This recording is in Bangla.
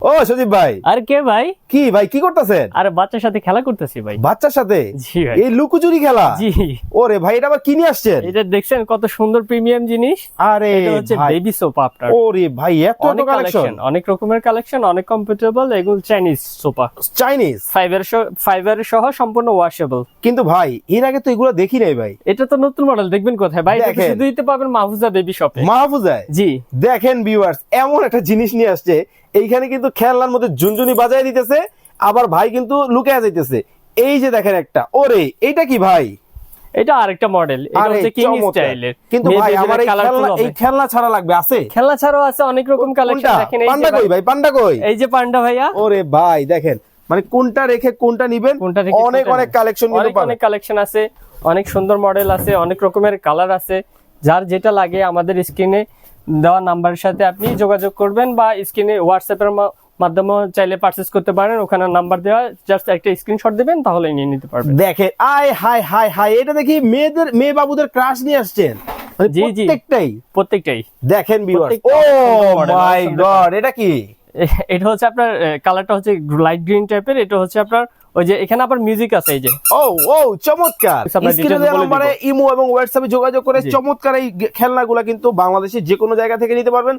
ও সজীব ভাই, আর কে ভাই? কি ভাই কি করতেছেন? আরে বাচ্চার সাথে খেলা করতেছি ভাই। বাচ্চার সাথে? জি ভাই। এই লুকোচুরি খেলা? জি। ওরে ভাই, এটা আবার কি নিয়ে আসছেন? এটা দেখছেন কত সুন্দর প্রিমিয়াম জিনিস। আরে এটা হচ্ছে ভাই, বেবি সোফা আপনার। ওরে ভাই, এত অনেক কালেকশন! কালেকশন, অনেক রকমের কালেকশন, অনেক কমফোর্টেবল। এগুলো চাইনিজ সোফা, চাইনিজ ফাইবার সহ সম্পূর্ণ ওয়াশেবল। কিন্তু ভাই এর আগে তো এগুলো দেখি নাই ভাই। এটা তো নতুন মডেল, দেখবেন কোথায় ভাই? এটা তো দেখেন। শুধু দিতে পাবেন মাহফুজা বেবি শপে। মাহফুজায়? জি। দেখেন ভিউয়ার্স, এমন একটা জিনিস নিয়ে আসছে, এইখানে কিন্তু খেলনার মধ্যে ঝুনঝুনি বাজায় দিতেছে, আবার ভাই কিন্তু লুকিয়ে যাইতেছে। এই যে দেখেন একটা, ওরে এইটা কি ভাই? এটা আরেকটা মডেল, এটা আরে হচ্ছে কিং চমৎকার। স্টাইলের। কিন্তু ভাই আমার এই খেলনা ছাড়া লাগবে, আছে? খেলনা ছাড়াও আছে অনেক রকম কালেকশন। কোনটা? দেখেন এই পান্ডা যে কই ভাই, পান্ডা কই? এই যে পান্ডা ভাইয়া। ওরে ভাই দেখেন, মানে কোনটা রেখে কোনটা নিবেন, কোনটা রেখে অনেক কোনটা অনেক নেবেন। কালেকশন কিন্তু অনেক পাবেন। অনেক কালেকশন আছে, অনেক সুন্দর মডেল আছে, অনেক রকমের কালার আছে। যার যেটা লাগে আমাদের স্ক্রিনে দেওয়া নাম্বারের সাথে আপনি যোগাযোগ করবেন, বা স্ক্রিনে হোয়াটসঅ্যাপের মাধ্যমে চাইলে পারচেজ করতে পারেন। ওখানে নাম্বার দেওয়া, জাস্ট একটা স্ক্রিনশট দিবেন, তাহলে নিয়ে নিতে পারবেন। দেখেন আয় হাই হাই হাই, এটা দেখি মেয়ে বাবুদের ক্রাশ নিয়ে আসছেন। মানে জি, জি। প্রত্যেকটাই দেখেন ভিউয়ার্স, ও প্রত্যেকটা model, মাই অনেক গড, এটা কি? এটা হচ্ছে আপনার কালারটা হচ্ছে লাইট গ্রিন টাইপের। এটা হচ্ছে আপনার ওই যে এখানে আবার মিউজিক আছে, এই যে। ও ও চমৎকার! আমরা স্ক্রিনে details দেওয়া বলে নম্বরে দিব। ইমো এবং হোয়াটসঅ্যাপে যোগাযোগ করে জি। চমৎকার এই খেলনাগুলা কিন্তু বাংলাদেশের যে কোনো জায়গা থেকে নিতে পারবেন।